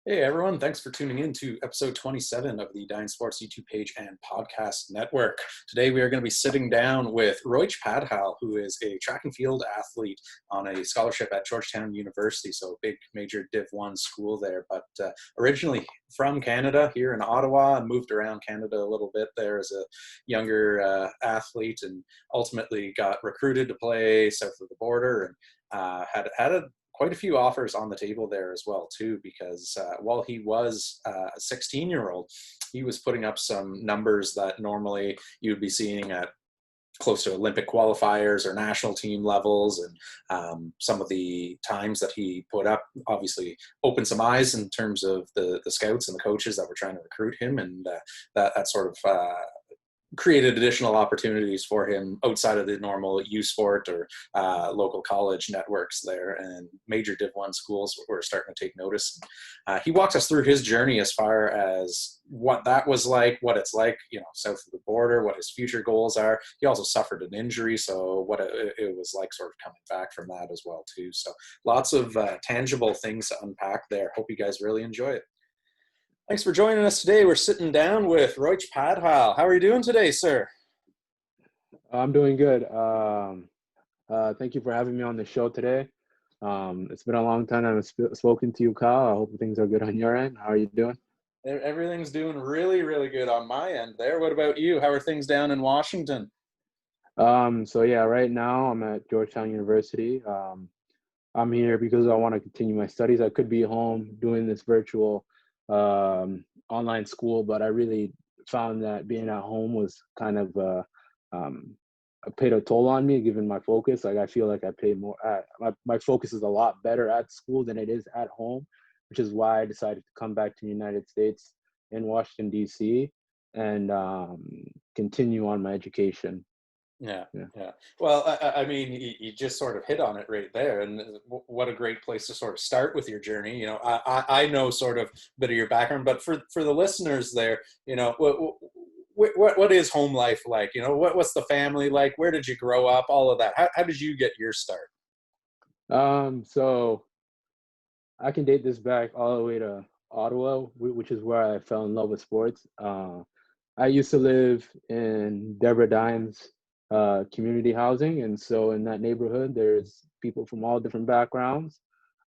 Hey everyone, thanks for tuning in to episode 27 of the Dine Sports YouTube page and podcast network. Today we are going to be sitting down with Ruach Padhal, who is a track and field athlete on a scholarship at Georgetown University, so a big major Div 1 school there, but originally from Canada, here in Ottawa, and moved around Canada a little bit there as a younger athlete, and ultimately got recruited to play south of the border, and had a quite a few offers on the table there as well too, because while he was a 16-year-old, he was putting up some numbers that normally you would be seeing at close to Olympic qualifiers or national team levels, and some of the times that he put up obviously opened some eyes in terms of the scouts and the coaches that were trying to recruit him, and that sort of created additional opportunities for him outside of the normal U Sport or local college networks there, and major Div 1 schools were starting to take notice. He walked us through his journey as far as what that was like, what it's like, south of the border, what his future goals are. He also suffered an injury, so what it was like sort of coming back from that as well too. So lots of tangible things to unpack there. Hope you guys really enjoy it. Thanks for joining us today. We're sitting down with Ruach Padhal. How are you doing today, sir? I'm doing good. Thank you for having me on the show today. It's been a long time I haven't spoken to you, Kyle. I hope things are good on your end. How are you doing? Everything's doing really, really good on my end there. What about you? How are things down in Washington? So yeah, right now I'm at Georgetown University. I'm here because I want to continue my studies. I could be home doing this virtual online school, but I really found that being at home was kind of um, paid a toll on me, given my focus. Like I feel like I pay more. My focus is a lot better at school than it is at home, which is why I decided to come back to the United States in Washington D.C. and continue on my education. Yeah, Yeah. yeah. Well, I mean, you just sort of hit on it right there, and what a great place to sort of start with your journey. I know sort of a bit of your background, but for the listeners there, what is home life like? What's the family like? Where did you grow up? All of that. How did you get your start? So I can date this back all the way to Ottawa, which is where I fell in love with sports. I used to live in Deborah Dimes community housing, and so in that neighborhood, there's people from all different backgrounds.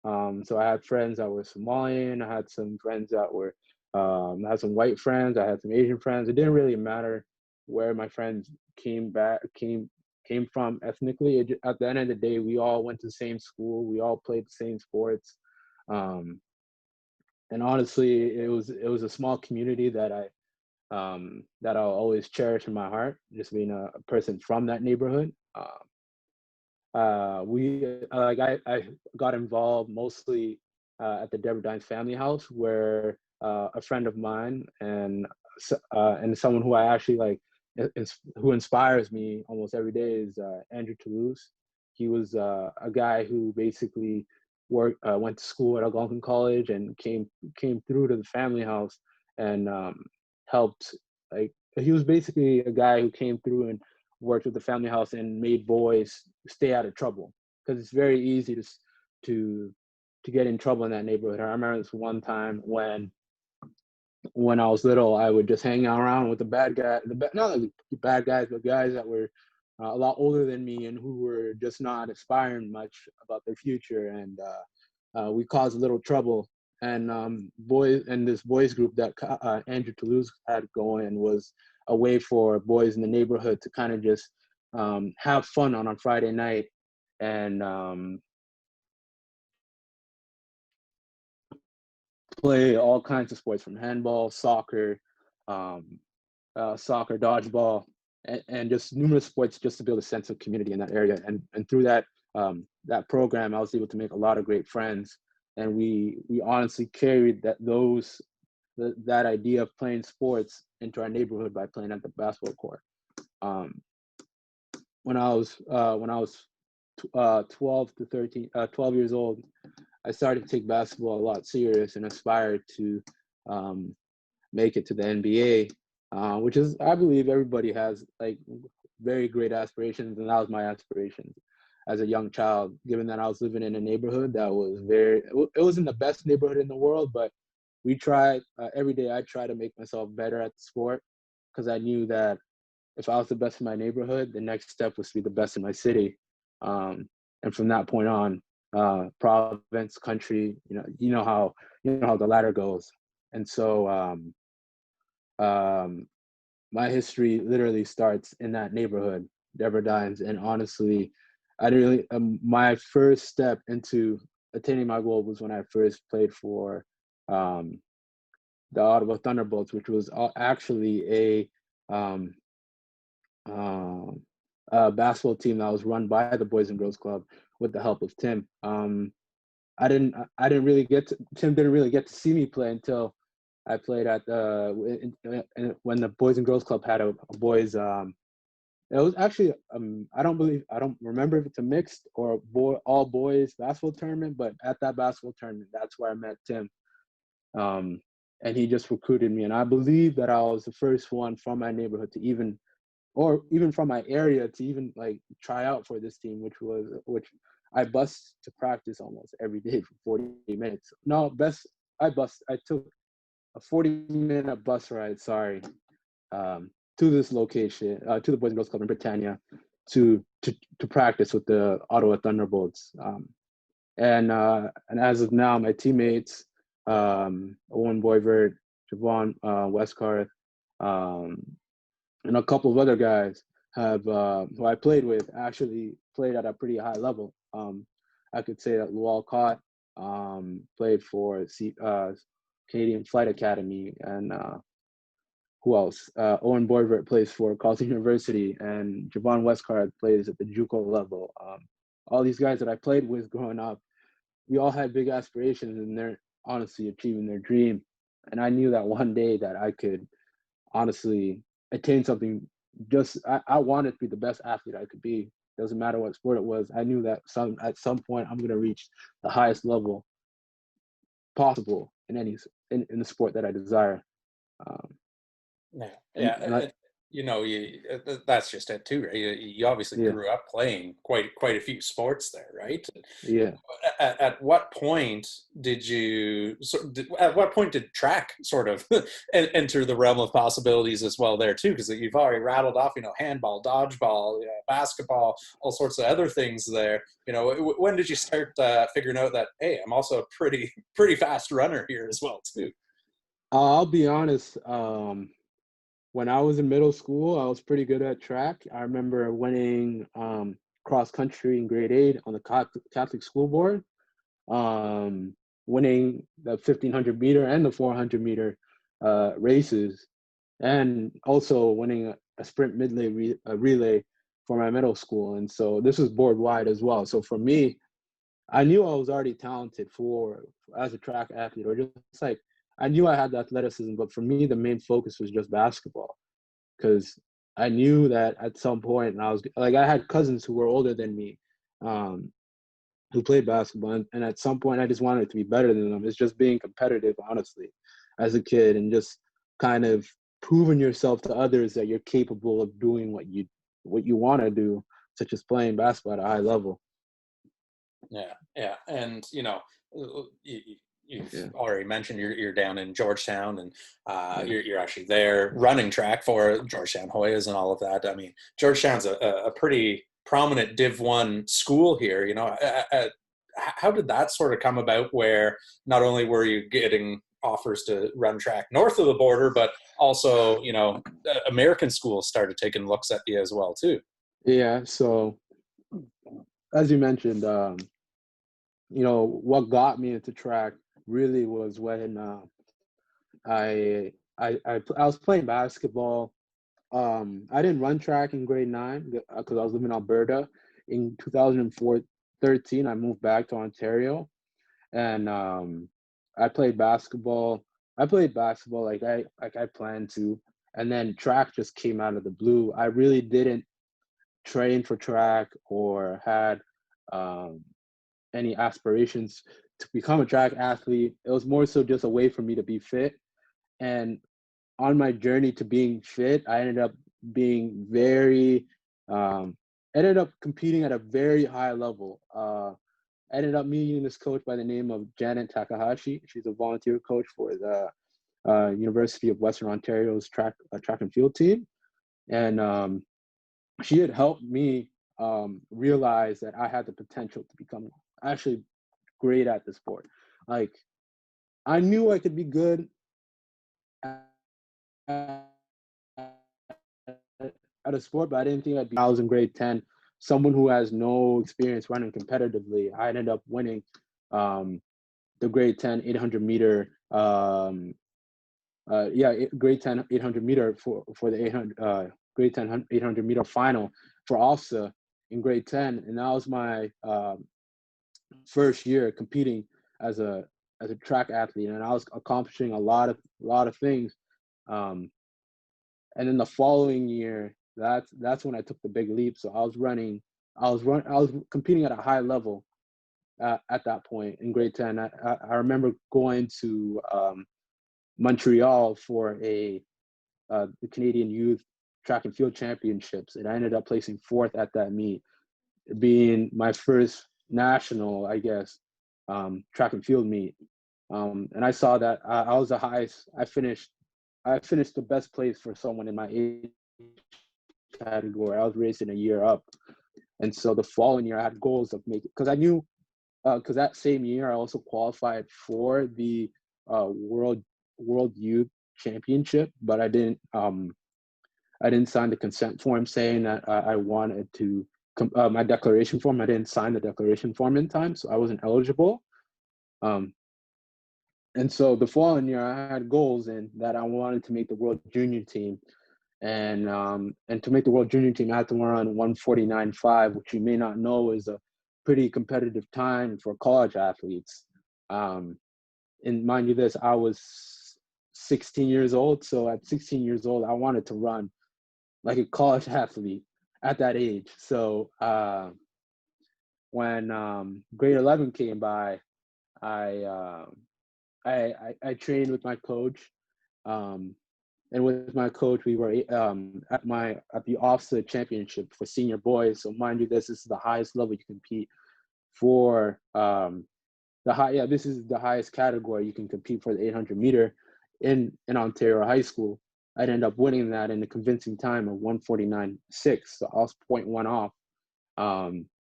So I had friends that were Somalian. I had some friends that were, I had some white friends. I had some Asian friends. It didn't really matter where my friends came from ethnically. At the end of the day, we all went to the same school. We all played the same sports. Um, and honestly, it was a small community that I'll always cherish in my heart. Just being a person from that neighborhood. I got involved mostly at the Deborah Dines family house, where a friend of mine and someone who I actually like, who inspires me almost every day is Andrew Toulouse. He was a guy who basically went to school at Algonquin College and came through to the family house and helped. Like he was basically a guy who came through and worked with the family house and made boys stay out of trouble, because it's very easy to to get in trouble in that neighborhood. I remember this one time when I was little, I would just hang around with the bad guy, not like the bad guys, but guys that were a lot older than me and who were just not aspiring much about their future, and we caused a little trouble. And this boys group that Andrew Toulouse had going was a way for boys in the neighborhood to kind of just have fun on a Friday night and play all kinds of sports, from handball, um, soccer, dodgeball, and just numerous sports, just to build a sense of community in that area. And through that program, I was able to make a lot of great friends, and we honestly carried that idea of playing sports into our neighborhood by playing at the basketball court. Um, when I was 12 to 13, 12 years old, I started to take basketball a lot serious and aspired to um, make it to the NBA, which is, I believe, everybody has like very great aspirations, and that was my aspiration as a young child. Given that I was living in a neighborhood that was it wasn't the best neighborhood in the world, but we tried every day. I try to make myself better at the sport because I knew that if I was the best in my neighborhood, the next step was to be the best in my city. And from that point on, province, country, you know how the ladder goes. And so my history literally starts in that neighborhood, Deborah Dines. And honestly, I didn't really. My first step into attaining my goal was when I first played for um, the Ottawa Thunderbolts, which was actually um, um, a basketball team that was run by the Boys and Girls Club with the help of Tim. I didn't really Tim didn't really get to see me play until I played at when the Boys and Girls Club had a boys. It was actually I don't remember if it's a mixed or all boys basketball tournament, but at that basketball tournament, that's where I met Tim. And he just recruited me, and I believe that I was the first one from my neighborhood to even from my area to even like try out for this team, which I bus to practice almost every day for 40 minutes. No, I took a 40-minute bus ride, to this location, to the Boys and Girls Club in Britannia, to practice with the Ottawa Thunderbolts. And as of now, my teammates, Owen Boyvert, Javon Westcarth, and a couple of other guys who I played with actually played at a pretty high level. I could say that Lual Cott played for Canadian Flight Academy, and who else? Owen Boyvert plays for Carleton University, and Javon Westcard plays at the JUCO level. All these guys that I played with growing up, we all had big aspirations, and they're honestly achieving their dream. And I knew that one day that I could honestly attain something. I wanted to be the best athlete I could be. Doesn't matter what sport it was. I knew that at some point I'm going to reach the highest level possible in the sport that I desire. Um, Yeah, and, yeah, and I, that's just it too, right? You obviously yeah, grew up playing quite a few sports there, right? yeah. At what point at what point did track sort of enter the realm of possibilities as well there too? Because you've already rattled off, handball, dodgeball, basketball, all sorts of other things there. When did you start figuring out that, hey, I'm also a pretty fast runner here as well too? I'll be honest. When I was in middle school, I was pretty good at track. I remember winning cross country in grade 8 on the Catholic school board, winning the 1500 meter and the 400 meter races, and also winning a sprint relay for my middle school. And so this was board wide as well. So for me, I knew I was already talented as a track athlete, or just like I knew I had the athleticism, but for me, the main focus was just basketball because I knew that at some point, and I had cousins who were older than me, um, who played basketball, and at some point, I just wanted to be better than them. It's just being competitive, honestly, as a kid, and just kind of proving yourself to others that you're capable of doing what you want to do, such as playing basketball at a high level. Yeah, yeah, and you've Yeah, already mentioned you're down in Georgetown, and yeah, you're actually there running track for Georgetown Hoyas and all of that. I mean, Georgetown's a pretty prominent Div 1 school here. How did that sort of come about? Where not only were you getting offers to run track north of the border, but also American schools started taking looks at you as well too. yeah. So as you mentioned, what got me into track really was when I was playing basketball. I didn't run track in grade 9 because I was living in Alberta. In 2013, I moved back to Ontario, and I played basketball. I played basketball like I planned to, and then track just came out of the blue. I really didn't train for track or had um, any aspirations to become a track athlete. It was more so just a way for me to be fit. And on my journey to being fit, I ended up being ended up competing at a very high level. ended up meeting this coach by the name of Janet Takahashi. She's a volunteer coach for the University of Western Ontario's track and field team. And she had helped me realize that I had the potential to become actually great at the sport. Like, I knew I could be good at a sport, but I didn't think I'd be. I was in grade 10, someone who has no experience running competitively. I ended up winning the grade 10 800 meter grade 10 800 meter for the 800 grade 10 800 meter final for OFSA in grade 10, and that was my first year competing as a track athlete, and I was accomplishing a lot of things. And then the following year, that's when I took the big leap. So I was competing at a high level at that point in grade 10. I remember going to Montreal for the Canadian Youth Track and Field Championships, and I ended up placing fourth at that meet, being my first national, I guess, track and field meet. And I saw that I was the highest. I finished the best place for someone in my age category. I was racing a year up, and so the following year I had goals of making, because I knew, because that same year I also qualified for the World Youth Championship, but I didn't sign the consent form saying that I wanted to my declaration form. I didn't sign the declaration form in time, so I wasn't eligible. And so the following year I had goals in that I wanted to make the World Junior team. And to make the World Junior team, I had to run 1:49.5, which you may not know is a pretty competitive time for college athletes. And mind you this, I was 16 years old. So at 16 years old, I wanted to run like a college athlete at that age. So when grade 11 came by, I trained with my coach. And with my coach, we were at the OFSA championship for senior boys. So mind you, this is the highest level you compete for. This is the highest category you can compete for, the 800 meter in Ontario high school. I'd end up winning that in a convincing time of 1:49.6. So I was 0.1 off.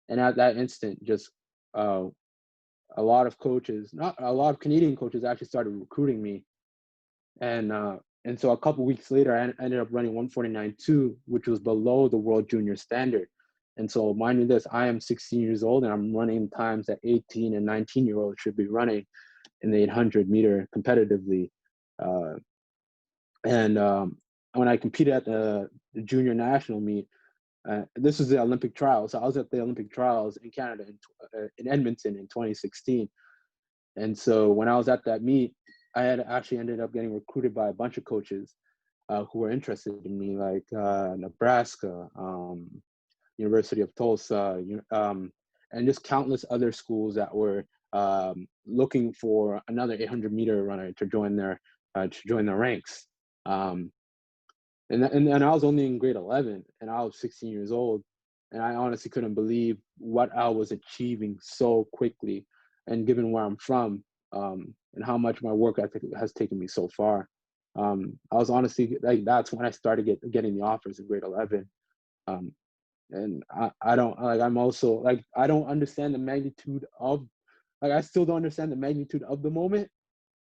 And at that instant, just a lot of Canadian coaches actually started recruiting me. And so a couple weeks later, I ended up running 1:49.2, which was below the World Junior standard. And so mind you this, I am 16 years old, and I'm running times that 18 and 19-year-olds should be running in the 800 meter competitively. And when I competed at the junior national meet, this was the Olympic trials. So I was at the Olympic trials in Canada, in Edmonton in 2016. And so when I was at that meet, I had actually ended up getting recruited by a bunch of coaches who were interested in me, like Nebraska, University of Tulsa, and just countless other schools that were looking for another 800 meter runner to join their ranks. And I was only in grade 11, and I was 16 years old, and I honestly couldn't believe what I was achieving so quickly, and given where I'm from, and how much my work ethic has taken me so far. I was honestly, like, that's when I started getting the offers in grade 11. And I don't, like, I'm also, like, I don't understand the magnitude of, like, I still don't understand the magnitude of the moment,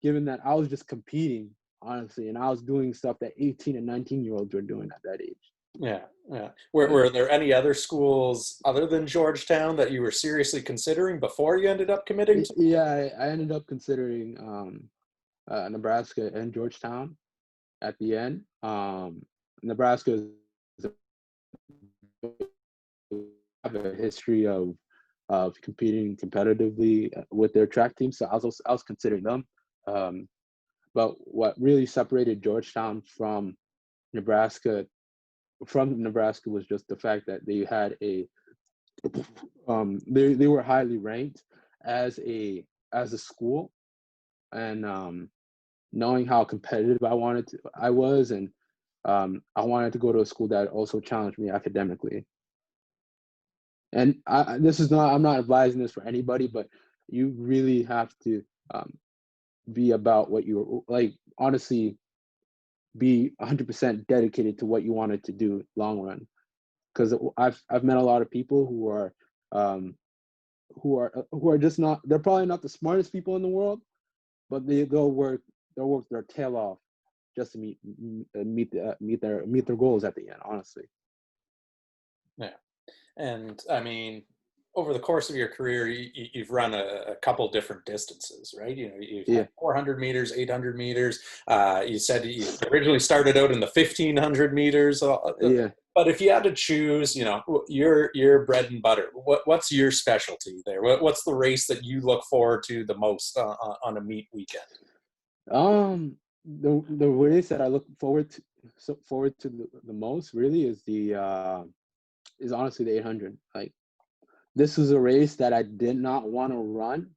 given that I was just competing, honestly, and I was doing stuff that 18 and 19-year-olds were doing at that age. Yeah, yeah. Were there any other schools other than Georgetown that you were seriously considering before you ended up committing to? Yeah, I ended up considering Nebraska and Georgetown at the end. Nebraska have a history of competing competitively with their track team, so I was considering them. But what really separated Georgetown from Nebraska was just the fact that they had they were highly ranked as a school, and knowing how competitive I was, and I wanted to go to a school that also challenged me academically. And I'm not advising this for anybody, but you really have to be about what you like. Honestly, be 100% dedicated to what you wanted to do long run. Because I've met a lot of people um, who are just not. They're probably not the smartest people in the world, but they'll work their tail off just to meet their goals at the end. Honestly. Yeah. And I mean, over the course of your career, you've run a couple different distances, right? You know, you've Yeah. had 400 meters, 800 meters. You said you originally started out in the 1500 meters. Yeah. But if you had to choose, you know, your bread and butter, what's your specialty there? What's the race that you look forward to the most on a meet weekend? The race that I look forward to the most really is honestly the 800. Like, this was a race that I did not want to run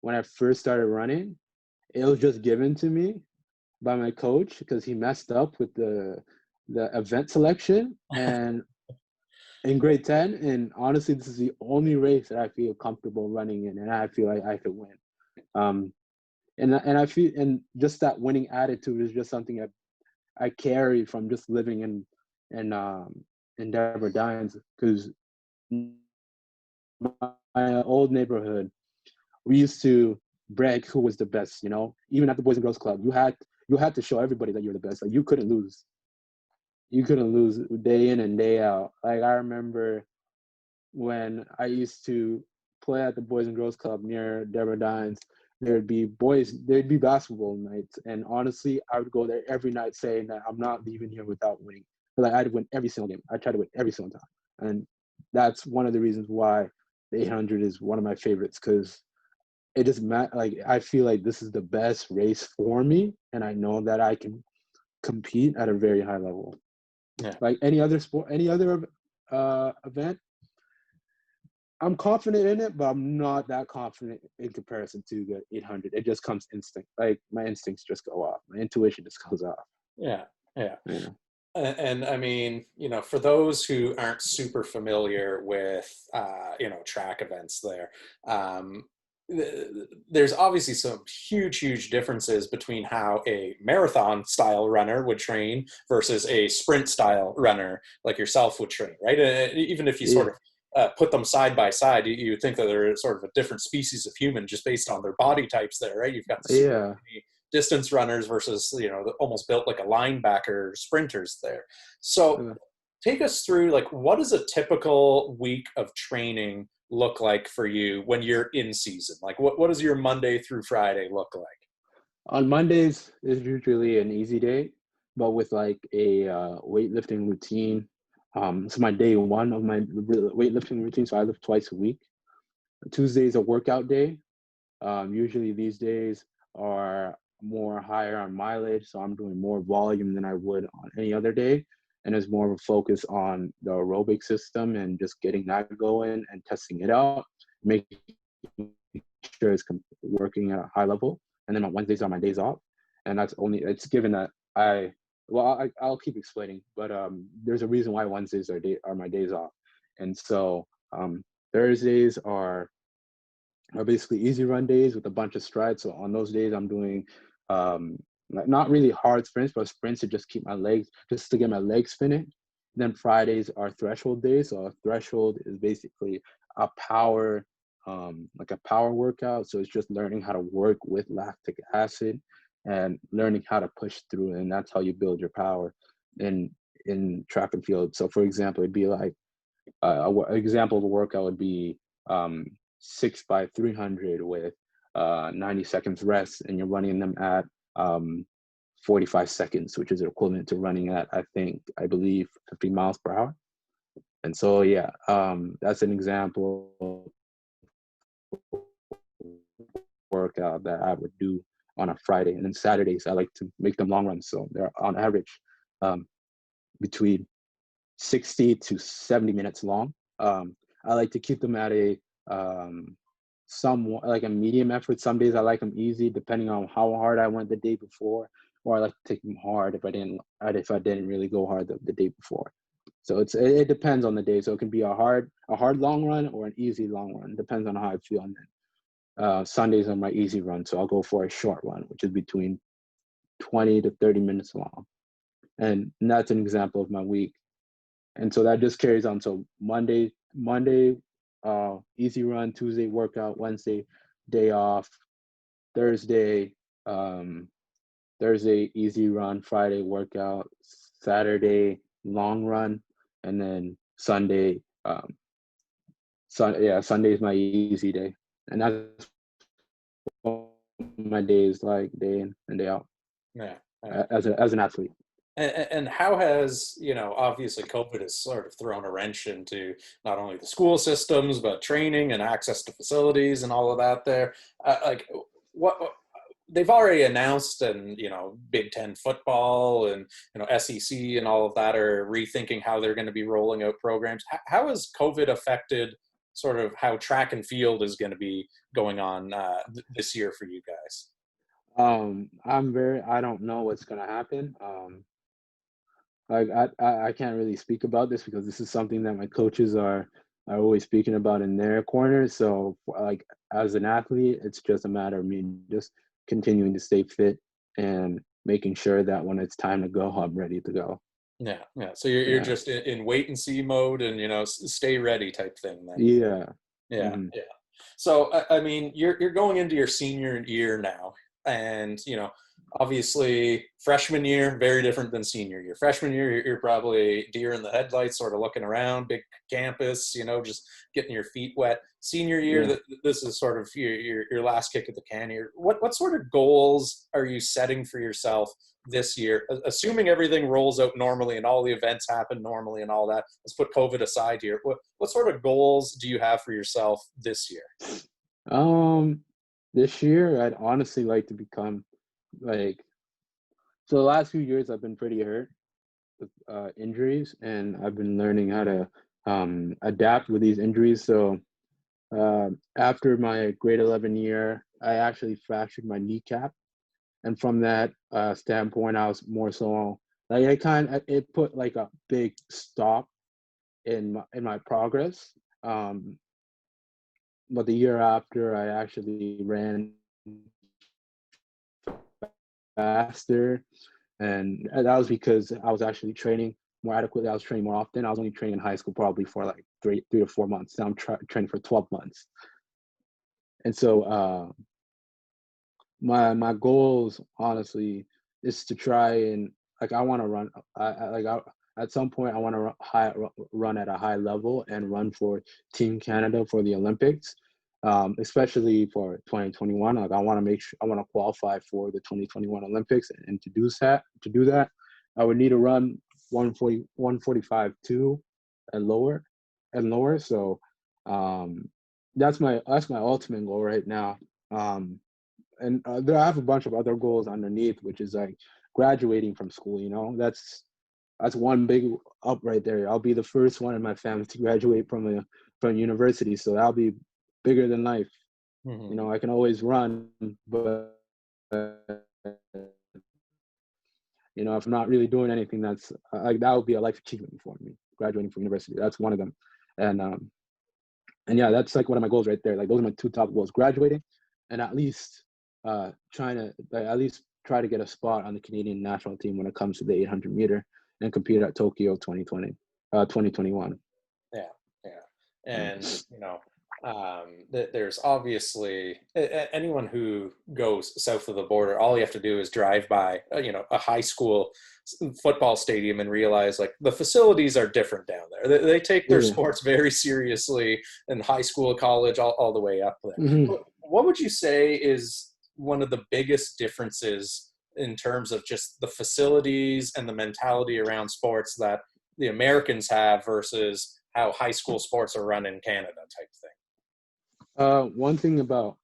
when I first started running. It was just given to me by my coach because he messed up with the event selection and in grade 10. And honestly, this is the only race that I feel comfortable running in, and I feel like I could win. Um, and I feel, and just that winning attitude is just something that I carry from just living in Deborah Dines, because my old neighborhood, we used to brag who was the best. You know, even at the Boys and Girls Club, you had to show everybody that you're the best. Like, you couldn't lose. You couldn't lose day in and day out. Like, I remember when I used to play at the Boys and Girls Club near Deborah Dines, there'd be basketball nights. And honestly, I would go there every night saying that I'm not leaving here without winning. But like, I'd win every single game. I try to win every single time. And that's one of the reasons why the 800 is one of my favorites, because it just like, I feel like this is the best race for me, and I know that I can compete at a very high level. Yeah. Like any other sport, any other event, I'm confident in it, but I'm not that confident in comparison to the 800. It just comes instinct. Like, my instincts just go off. My intuition just goes off. Yeah. Yeah. Yeah. And I mean, you know, for those who aren't super familiar with, you know, track events there, um, there's obviously some huge differences between how a marathon style runner would train versus a sprint style runner like yourself would train, right? Even if you sort Yeah. of put them side by side, you would think that they're sort of a different species of human just based on their body types there, right? You've got the super Yeah. distance runners versus, you know, almost built like a linebacker sprinters there. So Uh, take us through, like, what does a typical week of training look like for you when you're in season? Like, what does your Monday through Friday look like? on Mondays is usually an easy day, but with like a weightlifting routine. So my day one of my weightlifting routine, so I lift twice a week. Tuesday is a workout day. Usually these days are more higher on mileage, so I'm doing more volume than I would on any other day. And there's more of a focus on the aerobic system and just getting that going and testing it out, making sure it's working at a high level. And then on Wednesdays are my days off. And it's given that I'll keep explaining, but there's a reason why Wednesdays are my days off. And so Thursdays are basically easy run days with a bunch of strides. So on those days, I'm doing not really hard sprints, but sprints to just keep my legs, just to get my legs spinning. Then Fridays are threshold days. So a threshold is basically a power, like a power workout. So it's just learning how to work with lactic acid and learning how to push through. And that's how you build your power in track and field. So for example, it'd be like an example of a workout would be 6 by 300 with 90 seconds rest, and you're running them at 45 seconds, which is equivalent to running at, I believe, 50 miles per hour. And so, yeah, that's an example of workout that I would do on a Friday. And then Saturdays, I like to make them long runs. So they're on average between 60 to 70 minutes long. I like to keep them at a somewhat like a medium effort. Some days I like them easy, depending on how hard I went the day before, or I like to take them hard if I didn't really go hard the day before. So it depends on the day. So it can be a hard long run or an easy long run. Depends on how I feel. And then Sundays are my easy run, so I'll go for a short run, which is between 20 to 30 minutes long. And that's an example of my week. And so that just carries on. So Monday, easy run. Tuesday, workout. Wednesday, day off. Thursday, um, Thursday, easy run. Friday, workout. Saturday, long run. And then Sunday, Sunday is my easy day. And that's what my day is like, day in and day out, Yeah. Yeah. as an athlete. And how has, obviously COVID has sort of thrown a wrench into not only the school systems, but training and access to facilities and all of that there. Like what they've already announced, and, Big Ten football and, SEC and all of that are rethinking how they're going to be rolling out programs. How has COVID affected sort of how track and field is going to be going on this year for you guys? I don't know what's gonna happen. Like I can't really speak about this because this is something that my coaches are always speaking about in their corner. So like as an athlete, it's just a matter of me just continuing to stay fit and making sure that when it's time to go, I'm ready to go. Yeah, yeah. So you're Yeah. just in wait and see mode, and stay ready type thing then. Yeah. Yeah, Hmm. yeah. So I mean, you're going into your senior year now, and obviously freshman year very different than senior year. Freshman year, you're probably deer in the headlights, sort of looking around, big campus, just getting your feet wet. Senior year, Yeah. this is sort of your last kick of the can here. What sort of goals are you setting for yourself this year, assuming everything rolls out normally and all the events happen normally and all that? Let's put COVID aside here. What sort of goals do you have for yourself this year? Um, this year, I'd honestly like to become like, so the last few years I've been pretty hurt with injuries, and I've been learning how to adapt with these injuries. So after my grade 11 year, I actually fractured my kneecap, and from that standpoint, I was more so like it put like a big stop in my progress. Um, but the year after, I actually ran faster, and that was because I was actually training more adequately. I was training more often. I was only training in high school probably for like three to 4 months. Now I'm training for 12 months. And so my goals honestly is to try and like I want to run. At some point I want to run at a high level and run for Team Canada for the Olympics. Especially for 2021, like I want to make sure I want to qualify for the 2021 Olympics, and to do that, I would need to run 145.2 and lower. So that's my ultimate goal right now. And I have a bunch of other goals underneath, which is like graduating from school. That's one big up right there. I'll be the first one in my family to graduate from university, so that'll be bigger than life. Hmm. I can always run, but if I'm not really doing anything, that's like that would be a life achievement for me. Graduating from university, that's one of them, and yeah, that's like one of my goals right there. Like those are my two top goals: graduating, and at least trying to at least try to get a spot on the Canadian national team when it comes to the 800 meter and compete at Tokyo 2021. Yeah, yeah. Yeah. And there's obviously anyone who goes south of the border, all you have to do is drive by a high school football stadium and realize like the facilities are different down there. They take their Yeah. sports very seriously in high school, college, all the way up there. Hmm. What would you say is one of the biggest differences in terms of just the facilities and the mentality around sports that the Americans have versus how high school sports are run in Canada type thing? One thing about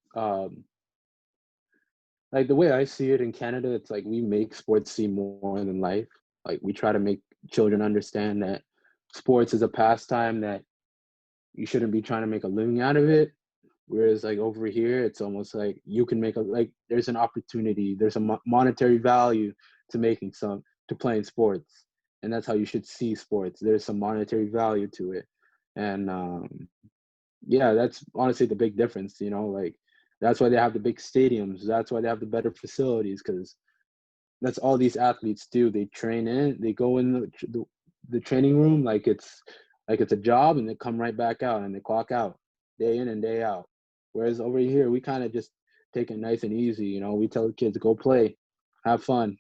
like the way I see it in Canada, it's like we make sports seem more than life. Like we try to make children understand that sports is a pastime, that you shouldn't be trying to make a living out of it. Whereas like over here, it's almost like you can make there's an opportunity, there's a monetary value to playing sports. and that's how you should see sports. There's some monetary value to it, and yeah, that's honestly the big difference. Like that's why they have the big stadiums. That's why they have the better facilities, because that's all these athletes do. They train in, they go in the training room like it's a job, and they come right back out and they clock out day in and day out. Whereas over here, we kind of just take it nice and easy. We tell the kids, go play, have fun,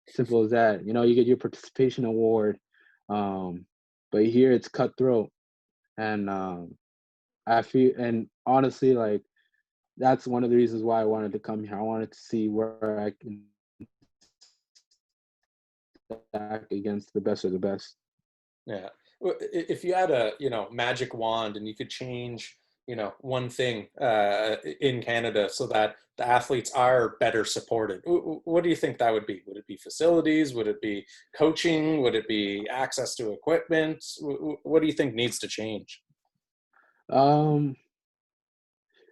simple as that. You get your participation award, but here it's cutthroat, and I feel, and honestly, like that's one of the reasons why I wanted to come here. I wanted to see where I can stack against the best of the best. Yeah. If you had a, magic wand and you could change, one thing in Canada so that the athletes are better supported, what do you think that would be? Would it be facilities? Would it be coaching? Would it be access to equipment? What do you think needs to change? Um,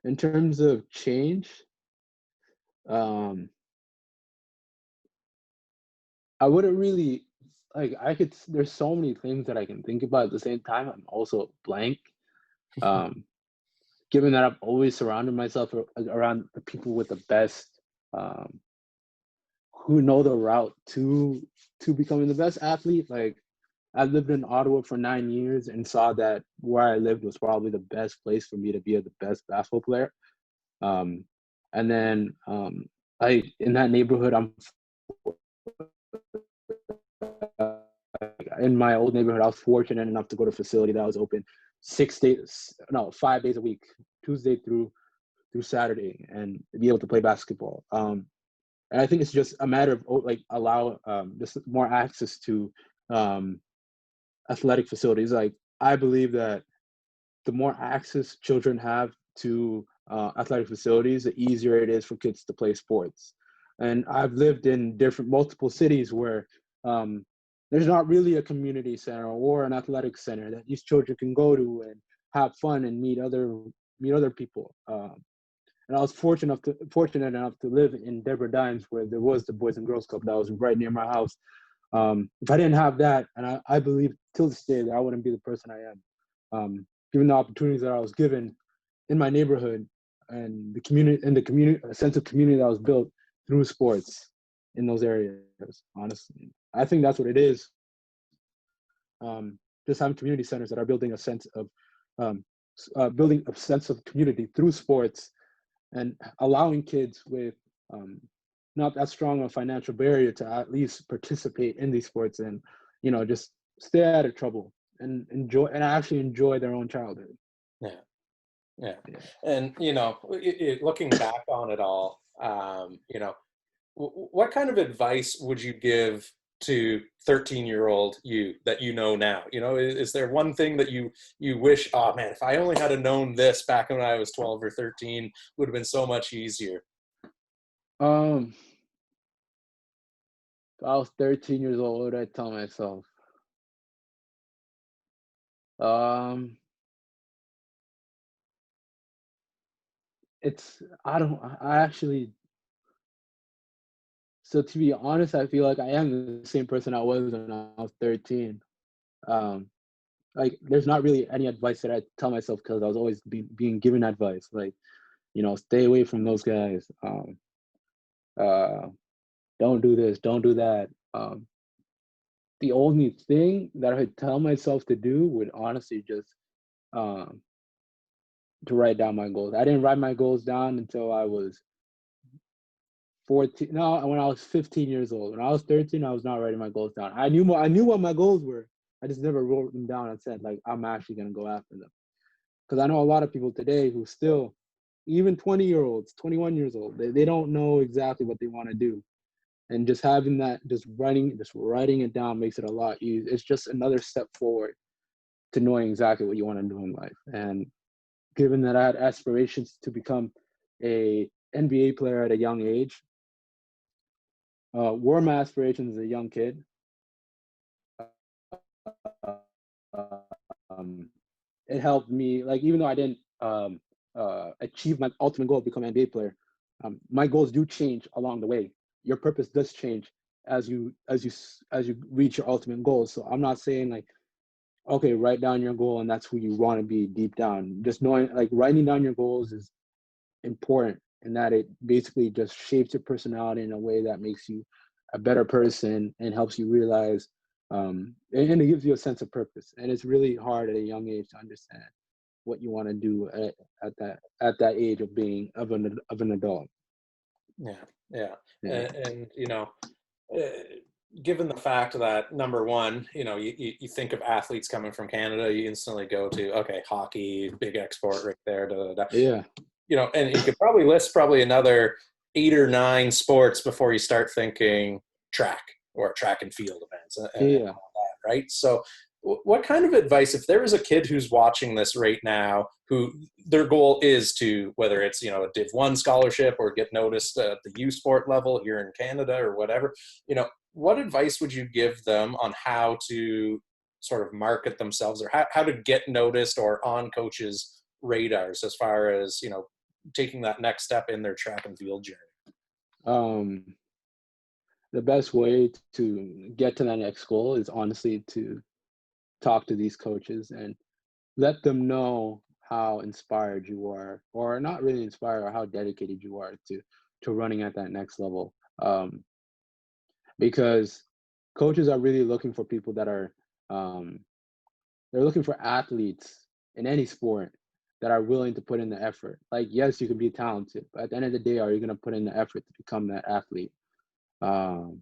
in terms of change, um, I wouldn't really like. There's so many things that I can think about at the same time. I'm also blank. Um, Given that I've always surrounded myself around the people with the best, um, who know the route to becoming the best athlete. Like I lived in Ottawa for 9 years and saw that where I lived was probably the best place for me to be the best basketball player. Um, and then in that neighborhood, uh, in my old neighborhood, I was fortunate enough to go to a facility that was open 6 days, no, 5 days a week, Tuesday through Saturday, and be able to play basketball. And I think it's just a matter of like allow just more access to um, athletic facilities. Like I believe that the more access children have to athletic facilities, the easier it is for kids to play sports. And I've lived in multiple cities where there's not really a community center or an athletic center that these children can go to and have fun and meet other people. And I was fortunate enough to live in Deborah Dines, where there was the Boys and Girls Club that was right near my house. If I didn't have that, and I believe till this day that I wouldn't be the person I am, given the opportunities that I was given in my neighborhood and the community, a sense of community that was built through sports in those areas. Honestly, I think that's what it is. Just having community centers that are um, building a sense of community through sports and allowing kids with not that strong a financial barrier to at least participate in these sports and just stay out of trouble and actually enjoy their own childhood. Yeah. Yeah. Yeah. And, looking back on it all, what kind of advice would you give to 13-year-old you that you know now? Is there one thing that you wish, oh man, if I only had have known this back when I was 12 or 13, would have been so much easier? um if I was 13 years old, what would I tell myself? um it's I don't I actually So to be honest, I feel like I am the same person I was when I was 13. um like there's not really any advice that I tell myself, because I was always being given advice, like stay away from those guys. Uh don't do this, don't do that. The only thing that I would tell myself to do would honestly just um to write down my goals. I didn't write my goals down until I was 14. No, when I was 15 years old. When I was 13, I was not writing my goals down. I knew what my goals were. I just never wrote them down and said, like, I'm actually gonna go after them. Because I know a lot of people today who still, even 20-year-olds, 21 years old, they don't know exactly what they want to do. And just having that, just writing it down makes it a lot easier. It's just another step forward to knowing exactly what you want to do in life. And given that I had aspirations to become a NBA player at a young age, were my aspirations as a young kid. Uh, um, it helped me, like, even though I didn't achieve my ultimate goal of becoming an NBA player, my goals do change along the way. Your purpose does change as you reach your ultimate goals. So I'm not saying like, okay, write down your goal and that's who you want to be deep down. Just knowing like writing down your goals is important in that it basically just shapes your personality in a way that makes you a better person and helps you realize and it gives you a sense of purpose. And it's really hard at a young age to understand what you want to do at that age of being of an adult. Yeah, yeah, Yeah. and uh, given the fact that number one, you think of athletes coming from Canada, you instantly go to okay, hockey, big export right there, da, da, da. Yeah. And you could probably list probably another 8 or 9 sports before you start thinking track or track and field events and Yeah. all that, right? So what kind of advice, if there is a kid who's watching this right now who their goal is to, whether it's a Div 1 scholarship or get noticed at the U Sport level here in Canada or whatever, what advice would you give them on how to sort of market themselves, or how to get noticed or on coaches' radars as far as taking that next step in their track and field journey? um the best way to get to that next goal is honestly to talk to these coaches and let them know how inspired you are, or not really inspired, or how dedicated you are to running at that next level. Because coaches are really looking for people that are um, they're looking for athletes in any sport that are willing to put in the effort. Like, yes, you can be talented, but at the end of the day, are you going to put in the effort to become that athlete? Um,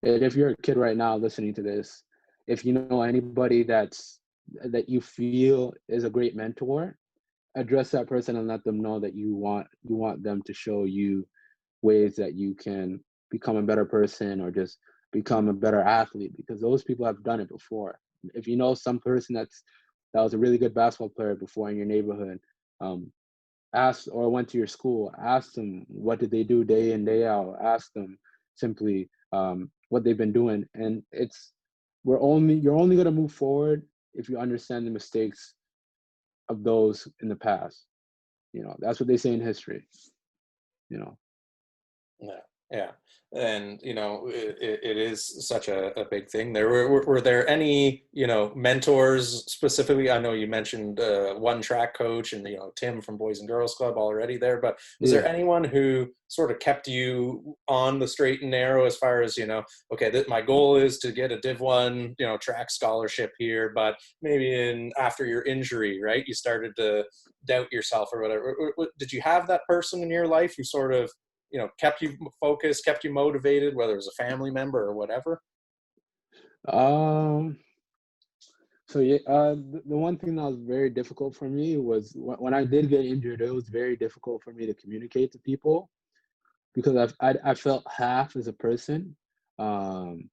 and if you're a kid right now listening to this, if you know anybody that you feel is a great mentor, address that person and let them know that you want them to show you ways that you can become a better person or just become a better athlete, because those people have done it before. If you know some person that was a really good basketball player before in your neighborhood, um, ask, or went to your school, ask them what did they do day in day out. Ask them simply what they've been doing, and you're only going to move forward if you understand the mistakes of those in the past. That's what they say in history. you know Yeah, yeah, and it is such a big thing. There were there any mentors specifically? I know you mentioned one track coach and Tim from Boys and Girls Club already there, but was there yeah. anyone who sort of kept you on the straight and narrow as far as okay, my goal is to get a Div 1 track scholarship here, but maybe after your injury, right, you started to doubt yourself or whatever. Did you have that person in your life who sort of kept you focused, kept you motivated, whether it was a family member or whatever? um so yeah, the one thing that was very difficult for me was when I did get injured. It was very difficult for me to communicate to people because I felt half as a person. um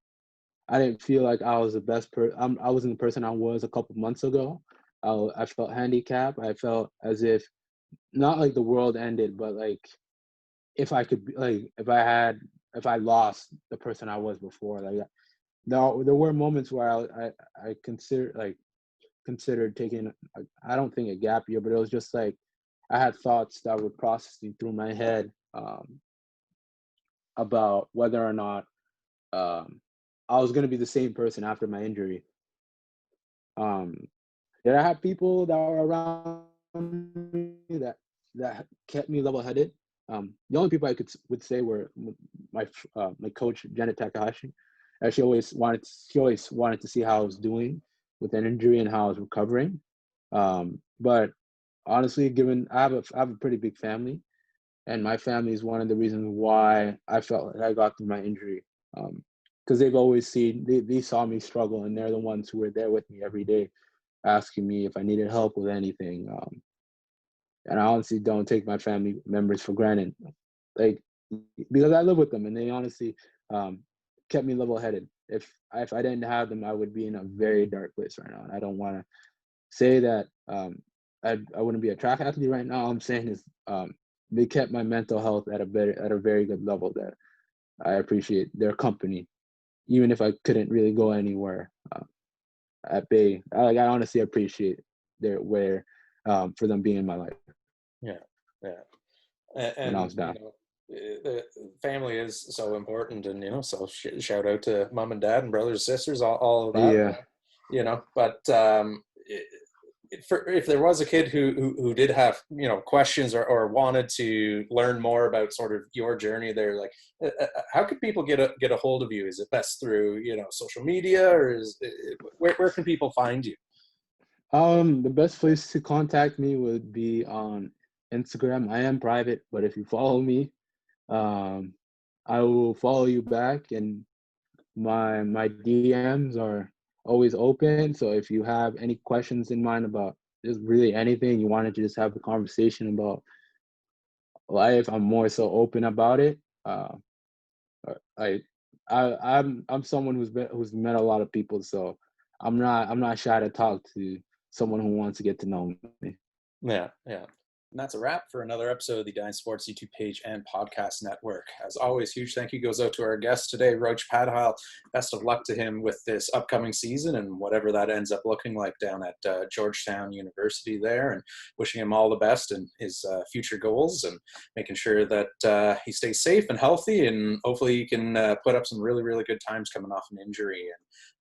I didn't feel like I was the best I wasn't the person I was a couple months ago. I felt handicapped. I felt as if, not like the world ended, but like if I could like if I lost the person I was before. Like there were moments where I considered taking, I don't think a gap year, but it was just like I had thoughts that were processing through my head about whether or not um, I was going to be the same person after my injury. Um, did I have people that were around me that kept me level headed? The only people I would say were my coach Janet Takahashi. She always wanted to see how I was doing with an injury and how I was recovering. But honestly, given I have a pretty big family, and my family is one of the reasons why I felt like I got through my injury. Because they've always seen they saw me struggle, and they're the ones who were there with me every day, asking me if I needed help with anything. And I honestly don't take my family members for granted, like because I live with them, and they honestly um, kept me level headed. If I didn't have them, I would be in a very dark place right now. And I don't want to say that I wouldn't be a track athlete right now. All I'm saying is they kept my mental health at a very good level that I appreciate their company, even if I couldn't really go anywhere at bay. I honestly appreciate their where for them being in my life Yeah, yeah, when I and was down. the family is so important, and so shout out to mom and dad and brothers and sisters, all of that, Yeah. but if there was a kid who did have questions, or wanted to learn more about sort of your journey there, like how could people get a hold of you? Is it best through social media, or where can people find you? The best place to contact me would be on Instagram. I am private, but if you follow me, um, I will follow you back, and my DMs are always open. So if you have any questions in mind about just really anything, you wanted to just have a conversation about life, I'm more so open about it. I I'm someone who's met a lot of people, so I'm not shy to talk to someone who wants to get to know me. Yeah, yeah. And that's a wrap for another episode of the Dine Sports YouTube page and podcast network. As always, huge thank you goes out to our guest today, Ruach Padhal. Best of luck to him with this upcoming season and whatever that ends up looking like down at Georgetown University there, and wishing him all the best in his future goals, and making sure that he stays safe and healthy, and hopefully he can put up some really, really good times coming off an injury,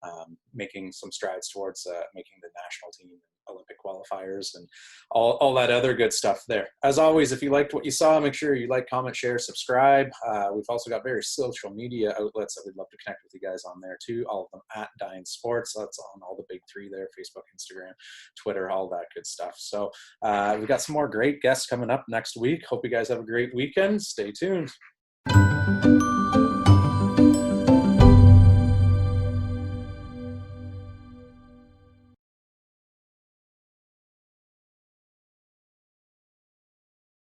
and making some strides towards making the national team, Olympic qualifiers, and all that other good stuff there. As always, if you liked what you saw, make sure you like, comment, share, subscribe. We've also got various social media outlets that we'd love to connect with you guys on there too. All of them at Dine Sports. That's on all the big three there: Facebook, Instagram, Twitter, all that good stuff. So we've got some more great guests coming up next week. Hope you guys have a great weekend. Stay tuned.